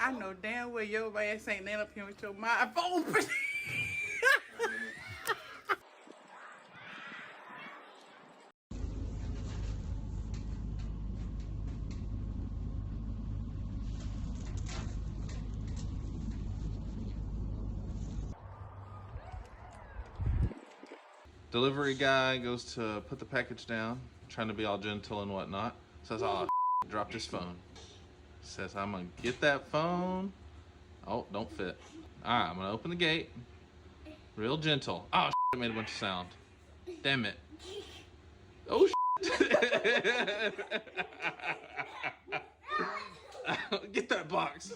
I know damn well your ass ain't laying up here with your mouth open. Delivery guy goes to put the package down, trying to be all gentle and whatnot. Says, oh, dropped his phone. Says, I'm gonna get that phone. Oh, don't fit. All right, I'm gonna open the gate. Real gentle. Oh, it made a bunch of sound. Damn it. Oh, get that box.